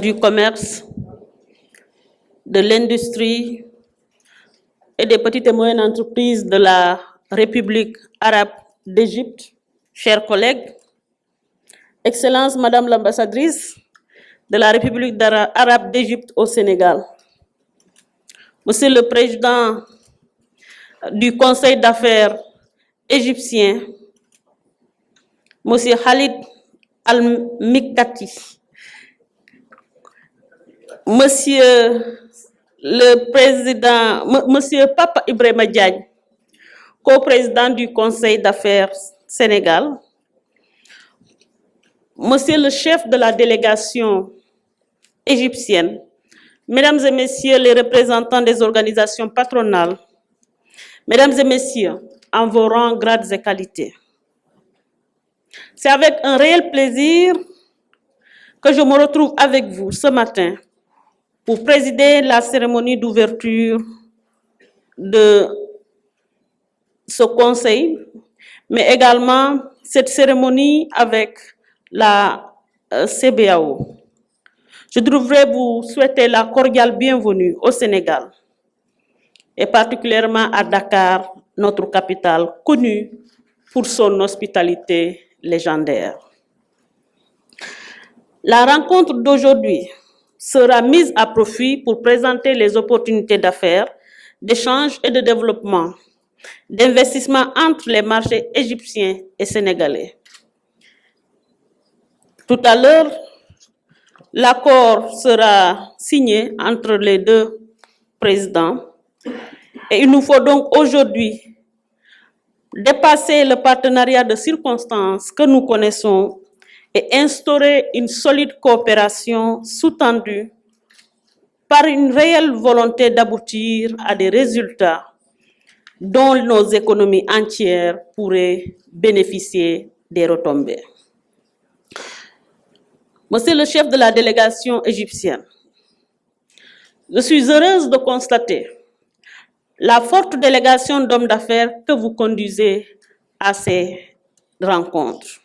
du commerce, de l'industrie et des petites et moyennes entreprises de la République arabe d'Égypte, chers collègues, Excellence Madame l'ambassadrice de la République arabe d'Égypte au Sénégal, Monsieur le Président du Conseil d'affaires égyptien, Monsieur Khalid Al-Mikati, Monsieur le Président, Monsieur Papa Ibrahima Diagne, co-président du Conseil d'affaires Sénégal, Monsieur le chef de la délégation égyptienne, Mesdames et Messieurs les représentants des organisations patronales, Mesdames et Messieurs, en vos rangs, grades et qualités. C'est avec un réel plaisir que je me retrouve avec vous ce matin pour présider la cérémonie d'ouverture de ce conseil, mais également cette cérémonie avec la CBAO. Je devrais vous souhaiter la cordiale bienvenue au Sénégal et particulièrement à Dakar, notre capitale connue pour son hospitalité légendaire. La rencontre d'aujourd'hui sera mise à profit pour présenter les opportunités d'affaires, d'échange et de développement, d'investissement entre les marchés égyptiens et sénégalais. Tout à l'heure, l'accord sera signé entre les deux présidents et il nous faut donc aujourd'hui dépasser le partenariat de circonstances que nous connaissons et instaurer une solide coopération sous-tendue par une réelle volonté d'aboutir à des résultats dont nos économies entières pourraient bénéficier des retombées. Monsieur le chef de la délégation égyptienne, je suis heureuse de constater la forte délégation d'hommes d'affaires que vous conduisez à ces rencontres.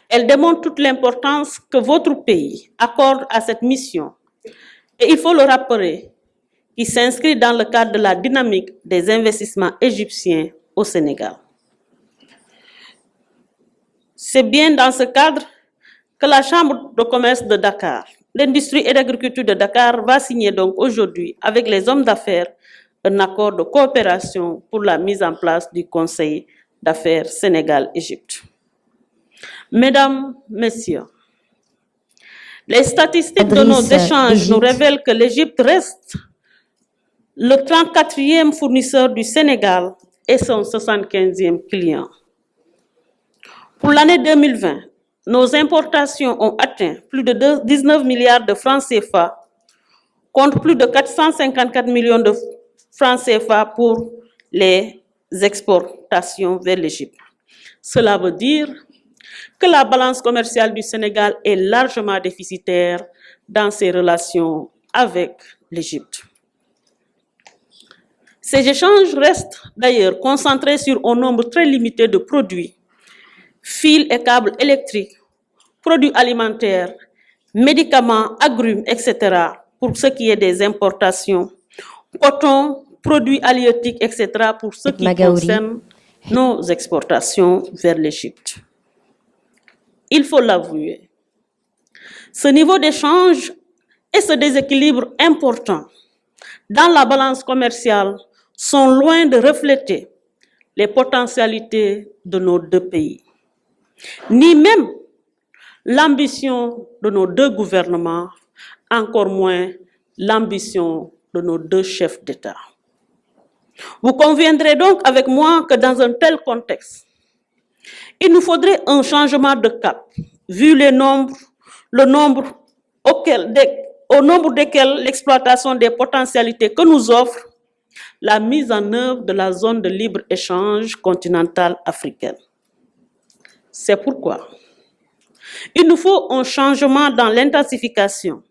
Elle démontre toute l'importance que votre pays accorde à cette mission. Et il faut le rappeler, qui s'inscrit dans le cadre de la dynamique des investissements égyptiens au Sénégal. C'est bien dans ce cadre que la Chambre de commerce de Dakar, l'industrie et l'agriculture de Dakar va signer donc aujourd'hui avec les hommes d'affaires un accord de coopération pour la mise en place du Conseil d'affaires Sénégal-Égypte. Mesdames, Messieurs, les statistiques de nos échanges nous révèlent que l'Égypte reste le 34e fournisseur du Sénégal et son 75e client. Pour l'année 2020, nos importations ont atteint plus de 19 milliards de francs CFA, contre plus de 454 millions de francs CFA pour les exportations vers l'Égypte. Cela veut dire que la balance commerciale du Sénégal est largement déficitaire dans ses relations avec l'Égypte. Ces échanges restent d'ailleurs concentrés sur un nombre très limité de produits, fils et câbles électriques, produits alimentaires, médicaments, agrumes, etc. pour ce qui est des importations, coton, produits halieutiques, etc. pour ce qui concerne nos exportations vers l'Égypte. Il faut l'avouer, ce niveau d'échange et ce déséquilibre important dans la balance commerciale sont loin de refléter les potentialités de nos deux pays, ni même l'ambition de nos deux gouvernements, encore moins l'ambition de nos deux chefs d'État. Vous conviendrez donc avec moi que dans un tel contexte, il nous faudrait un changement de cap, vu au nombre desquels l'exploitation des potentialités que nous offre la mise en œuvre de la zone de libre-échange continentale africaine. C'est pourquoi il nous faut un changement dans l'intensification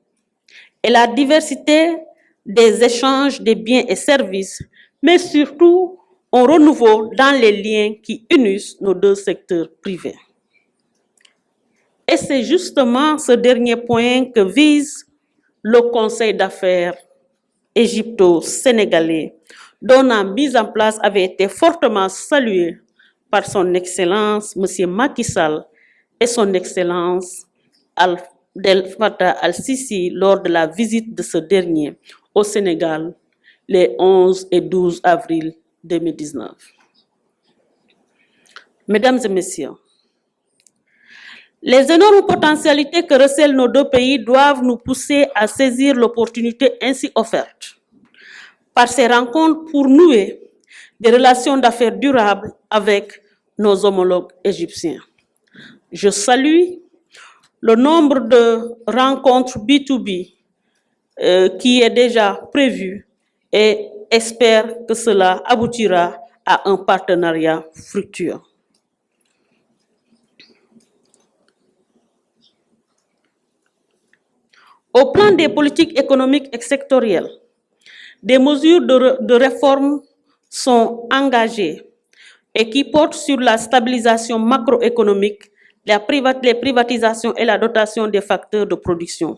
et la diversité des échanges des biens et services, mais surtout un renouveau dans les liens qui unissent nos deux secteurs privés. Et c'est justement ce dernier point que vise le Conseil d'affaires égypto-sénégalais, dont la mise en place avait été fortement saluée par son Excellence M. Macky Sall et son Excellence Abdel Fattah al-Sisi lors de la visite de ce dernier au Sénégal les 11 et 12 avril 2019. Mesdames et messieurs, les énormes potentialités que recèlent nos deux pays doivent nous pousser à saisir l'opportunité ainsi offerte par ces rencontres pour nouer des relations d'affaires durables avec nos homologues égyptiens. Je salue le nombre de rencontres B2B qui est déjà prévu et espère que cela aboutira à un partenariat fructueux. Au plan des politiques économiques et sectorielles, des mesures de réforme sont engagées et qui portent sur la stabilisation macroéconomique, les privatisations et la dotation des facteurs de production.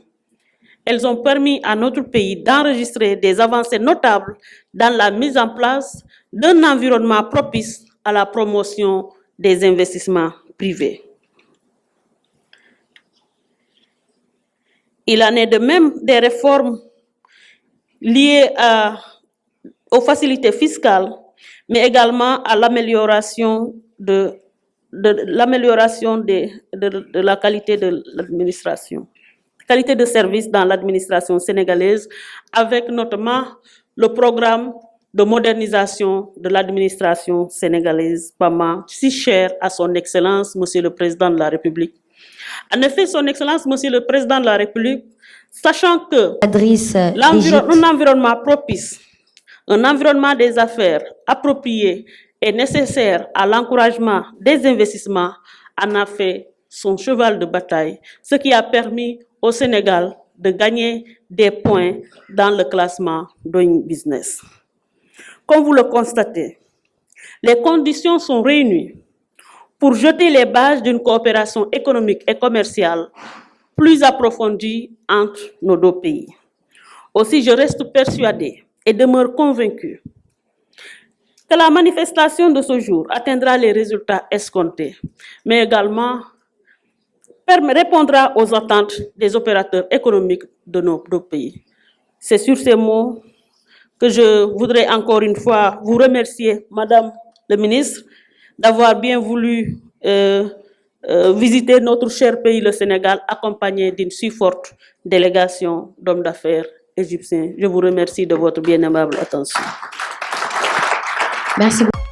Elles ont permis à notre pays d'enregistrer des avancées notables dans la mise en place d'un environnement propice à la promotion des investissements privés. Il en est de même des réformes liées aux facilités fiscales, mais également à l'amélioration de la qualité de l'administration, qualité de service dans l'administration sénégalaise, avec notamment le programme de modernisation de l'administration sénégalaise, PAMA, si cher à son Excellence, Monsieur le Président de la République. En effet, son Excellence, Monsieur le Président de la République, sachant que un environnement propice, un environnement des affaires approprié et nécessaire à l'encouragement des investissements, en a fait son cheval de bataille, ce qui a permis au Sénégal de gagner des points dans le classement Doing Business. Comme vous le constatez, les conditions sont réunies pour jeter les bases d'une coopération économique et commerciale plus approfondie entre nos deux pays. Aussi, je reste persuadée et demeure convaincue que la manifestation de ce jour atteindra les résultats escomptés, mais également répondra aux attentes des opérateurs économiques de nos deux pays. C'est sur ces mots que je voudrais encore une fois vous remercier, Madame le ministre, d'avoir bien voulu visiter notre cher pays, le Sénégal, accompagné d'une si forte délégation d'hommes d'affaires égyptiens. Je vous remercie de votre bien aimable attention. Merci beaucoup.